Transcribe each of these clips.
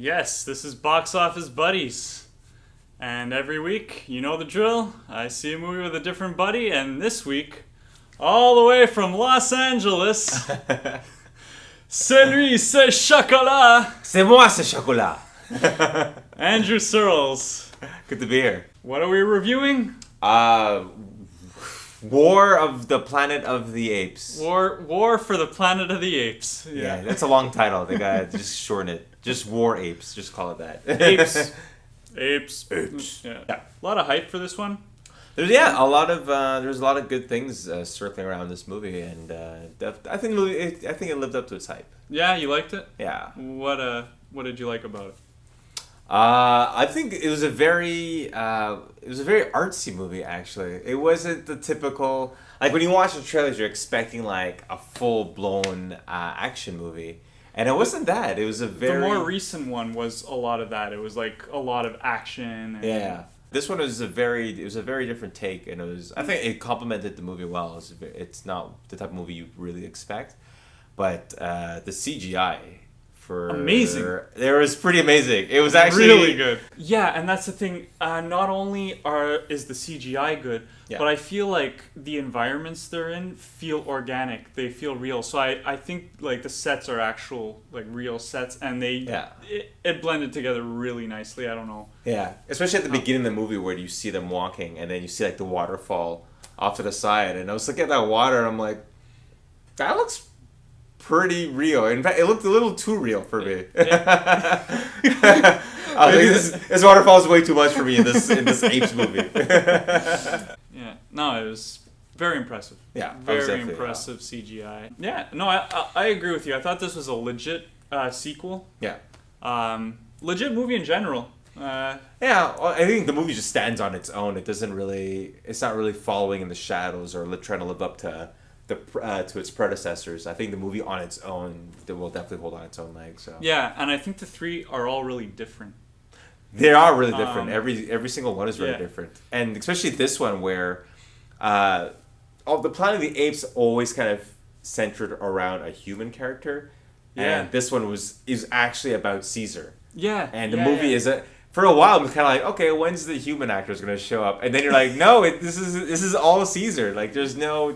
Yes, this is Box Office Buddies. And every week, you know the drill. I see a movie with a different buddy, and this week, all the way from Los Angeles, c'est lui, c'est chocolat. C'est moi ce chocolat. Andrew Searles. Good to be here. What are we reviewing? War of the Planet of the Apes. War for the Planet of the Apes. Yeah, that's a long title. They gotta just shorten it. Just War Apes. Just call it that. Apes. Apes. Yeah. A lot of hype for this one. There's a lot of good things circling around this movie, and I think it lived up to its hype. Yeah, you liked it? Yeah. What did you like about it? I think it was a very artsy movie. Actually, it wasn't the typical, like when you watch the trailers, you're expecting like a full blown action movie, and it wasn't that. It was the more recent one was a lot of that. It was like a lot of action. And yeah. This one was a very different take, and I think it complemented the movie well. It's not the type of movie you really expect, but the CGI. Amazing. It was pretty amazing. It was actually really good. Yeah, and that's the thing. Not only is the CGI good, but I feel like the environments they're in feel organic. They feel real. So I think like the sets are actual like real sets, and it blended together really nicely. I don't know. Yeah, especially at the beginning of the movie where you see them walking, and then you see like the waterfall off to the side, and I was looking at that water, and I'm like, that looks pretty real. In fact, it looked a little too real for me. I think this waterfall is way too much for me in this Apes movie. Yeah, no, it was very impressive. Yeah, very impressive CGI. Yeah, no, I agree with you. I thought this was a legit sequel. Yeah, legit movie in general. Yeah, I think the movie just stands on its own. It's not really following in the shadows or trying to live up to to its predecessors. I think the movie on its own will definitely hold on its own legs. So. Yeah, and I think the three are all really different. They are really different. Every single one is very different, and especially this one where, the Planet of the Apes always kind of centered around a human character, and this one is actually about Caesar. Yeah, and the movie is for a while, it was kind of like, okay, when's the human actors going to show up? And then you're like, no, this is all Caesar. Like, there's no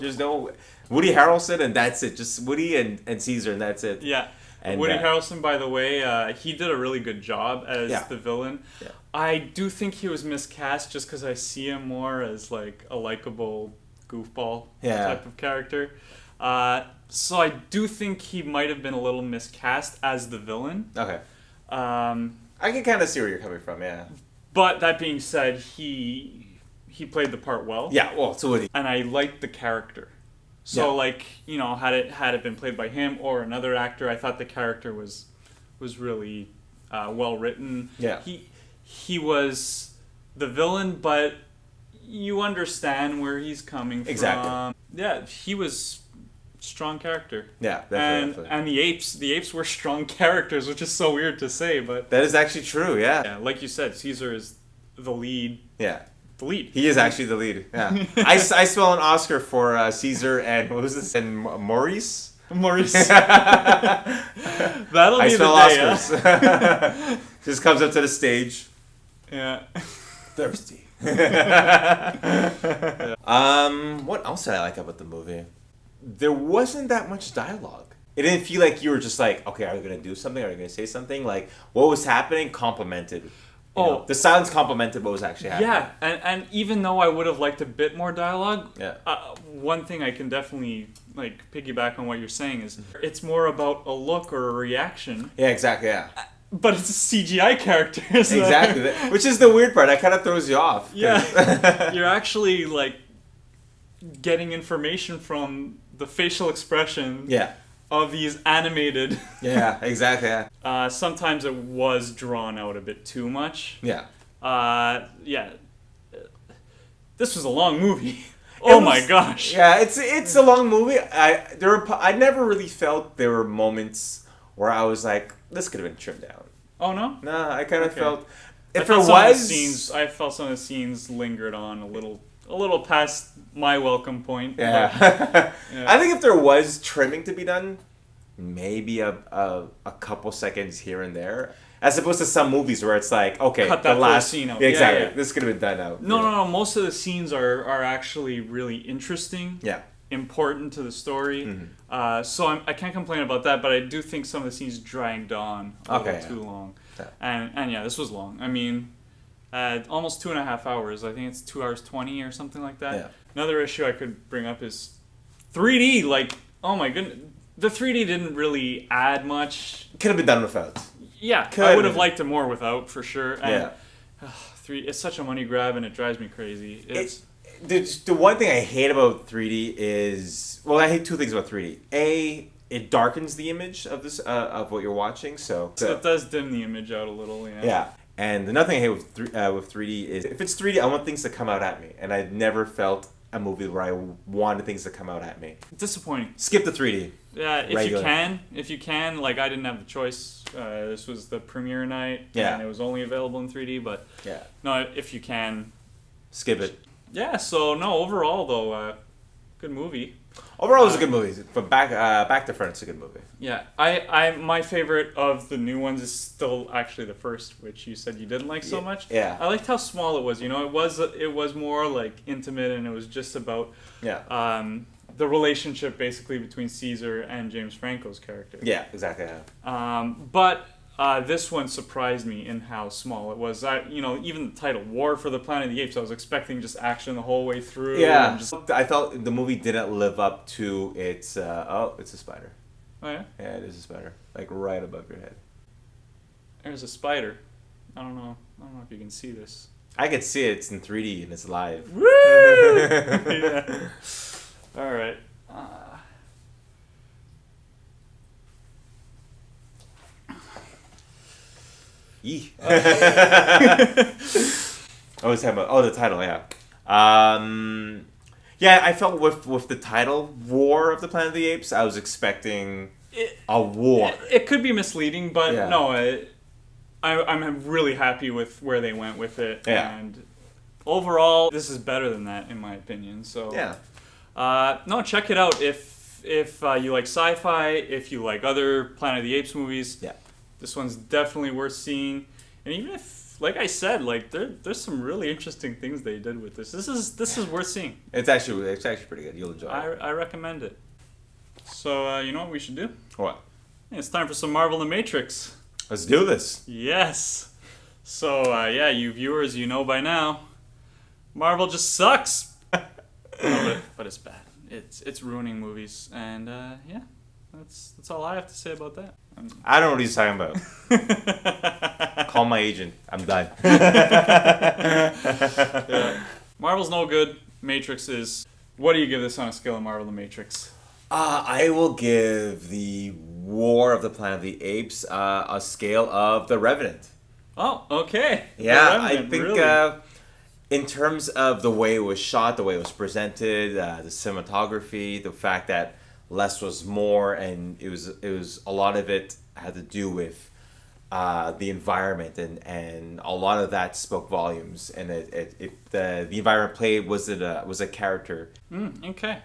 Woody Harrelson, and that's it. Just Woody and Caesar, and that's it. Yeah. And Woody Harrelson, by the way, he did a really good job as the villain. Yeah. I do think he was miscast just because I see him more as like a likable goofball type of character. So I do think he might have been a little miscast as the villain. Okay. I can kind of see where you're coming from, yeah. But that being said, he played the part well. Yeah, well, so Woody. And I liked the character. So like, had it been played by him or another actor, I thought the character was really well written. Yeah. He was the villain, but you understand where he's coming from. Exactly. Yeah, he was strong character. Yeah, definitely. And the apes were strong characters, which is so weird to say, but that is actually true. Yeah. Yeah, like you said, Caesar is the lead. Yeah. The lead. He is actually the lead. Yeah. I smell an Oscar for Caesar and what was this? And Maurice. Maurice. That'll be the day. Oscars. Just comes up to the stage. Yeah. Thirsty. What else did I like about the movie? There wasn't that much dialogue. It didn't feel like you were just like, okay, are you going to do something? Are you going to say something? Like, what was happening complemented. The silence complemented what was actually happening. Yeah, and even though I would have liked a bit more dialogue, yeah. One thing I can definitely like piggyback on what you're saying is it's more about a look or a reaction. Yeah, exactly, yeah. But it's a CGI character. So. Exactly, which is the weird part. That kind of throws you off. Yeah, you're actually like getting information from the facial expression. Yeah. Of these animated. Yeah, exactly. Yeah. Sometimes it was drawn out a bit too much. Yeah. Yeah. This was a long movie. My gosh. Yeah, it's a long movie. I never really felt there were moments where I was like, this could have been trimmed down. Oh no? No, I kind of felt. I felt some of the scenes lingered on a little past my welcome point. Yeah. I think if there was trimming to be done, maybe a couple seconds here and there. As opposed to some movies where it's like, okay, cut that the last scene out. Yeah, exactly. Yeah. This could have been done out. No. Most of the scenes are actually really interesting. Yeah. Important to the story. Mm-hmm. So I can't complain about that, but I do think some of the scenes dragged on a little too long. Yeah. And yeah, this was long. I mean, almost 2.5 hours. I think it's 2 hours 20 or something like that. Yeah. Another issue I could bring up is 3D. Like, oh my goodness, the 3D didn't really add much. Could have been done without. Yeah, I would have liked it more without, for sure. And, it's such a money grab, and it drives me crazy. The one thing I hate about 3D is... Well, I hate two things about 3D. A, it darkens the image of this of what you're watching, so it does dim the image out a little, yeah. Yeah, and another thing I hate with 3D is... If it's 3D, I want things to come out at me, and I've never felt a movie where I wanted things to come out at me. Disappointing. Skip the 3D. Yeah, if you can, like, I didn't have the choice. This was the premiere night, and it was only available in 3D, but no, if you can, skip it. Yeah, so no, overall though, good movie. Overall, it was a good movie. But back to front, it's a good movie. Yeah, I my favorite of the new ones is still actually the first, which you said you didn't like so much. Yeah. I liked how small it was. You know, it was more like intimate, and it was just about the relationship basically between Caesar and James Franco's character. Yeah, exactly. Yeah. But this one surprised me in how small it was. Even the title, War for the Planet of the Apes, I was expecting just action the whole way through. Yeah, I felt the movie didn't live up to its... it's a spider. Oh, yeah? Yeah, it is a spider. Like, right above your head. There's a spider. I don't know if you can see this. I can see it. It's in 3D and it's live. Woo! Yeah. All right. Yee. I was talking about the title, yeah. Yeah, I felt with the title War of the Planet of the Apes, I was expecting a war. It could be misleading, but no, I'm really happy with where they went with it. Yeah. And overall, this is better than that in my opinion. So no, check it out if you like sci-fi, if you like other Planet of the Apes movies. Yeah. This one's definitely worth seeing, and even if, like I said, like there's some really interesting things they did with this. This is worth seeing. It's actually pretty good. You'll enjoy it. I recommend it. So you know what we should do? What? It's time for some Marvel The Matrix. Let's do this. Yes. So you viewers, you know by now, Marvel just sucks. No, but it's bad. It's ruining movies, and that's all I have to say about that. I don't know what he's talking about. Call my agent. I'm done. Marvel's no good. Matrix is. What do you give this on a scale of Marvel The Matrix? I will give the War of the Planet of the Apes a scale of The Revenant. Oh, okay. Yeah, I think really? In terms of the way it was shot, the way it was presented, the cinematography, the fact that less was more, and it was a lot of it had to do with the environment, and a lot of that spoke volumes, and the environment played was a character. Okay,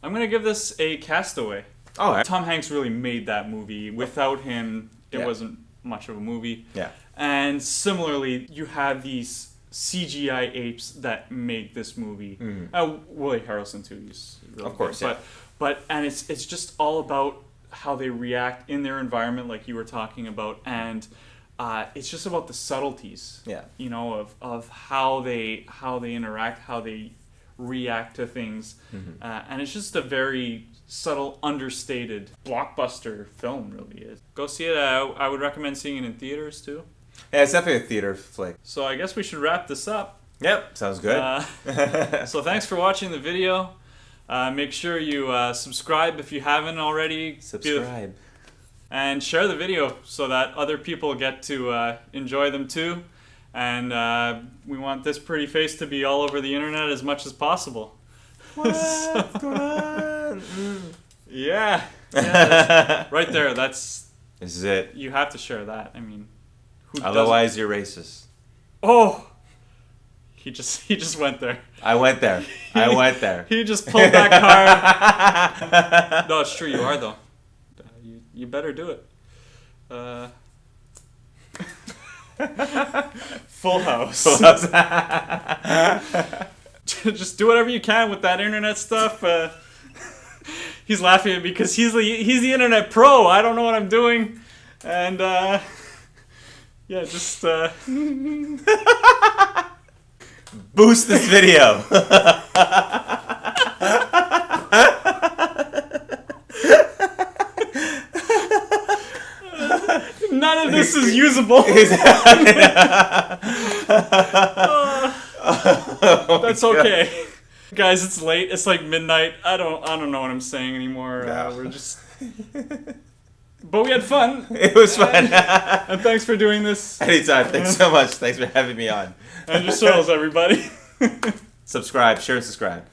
I'm gonna give this a Castaway. Oh, right. Tom Hanks really made that movie. Without him, it wasn't much of a movie. Yeah, and similarly, you have these CGI apes that make this movie. Woody Harrelson too. He's really of course, good. But it's just all about how they react in their environment, like you were talking about, and it's just about the subtleties. Yeah. You know, of how they interact, how they react to things, and it's just a very subtle, understated blockbuster film. Really is. Go see it. I would recommend seeing it in theaters too. Yeah, it's definitely a theater flick. So I guess we should wrap this up. Yep, sounds good. So thanks for watching the video. Make sure you subscribe if you haven't already. Subscribe. And share the video so that other people get to enjoy them too. And we want this pretty face to be all over the internet as much as possible. What's going on? Yeah. Right there. This is it. You have to share that. I mean, otherwise you're racist. Oh. He just went there. I went there. He just pulled that card. No, it's true. You are though. You better do it. Full House. Full House. Just do whatever you can with that internet stuff. He's laughing at me because he's the internet pro. I don't know what I'm doing, and yeah, just boost this video. None of this is usable. That's okay. Guys, it's late. It's like midnight. I don't know what I'm saying anymore. No. We're just but we had fun. It was fun. And thanks for doing this. Anytime. Thanks so much. Thanks for having me on. Andrew Searles, everybody. Subscribe, share, and subscribe.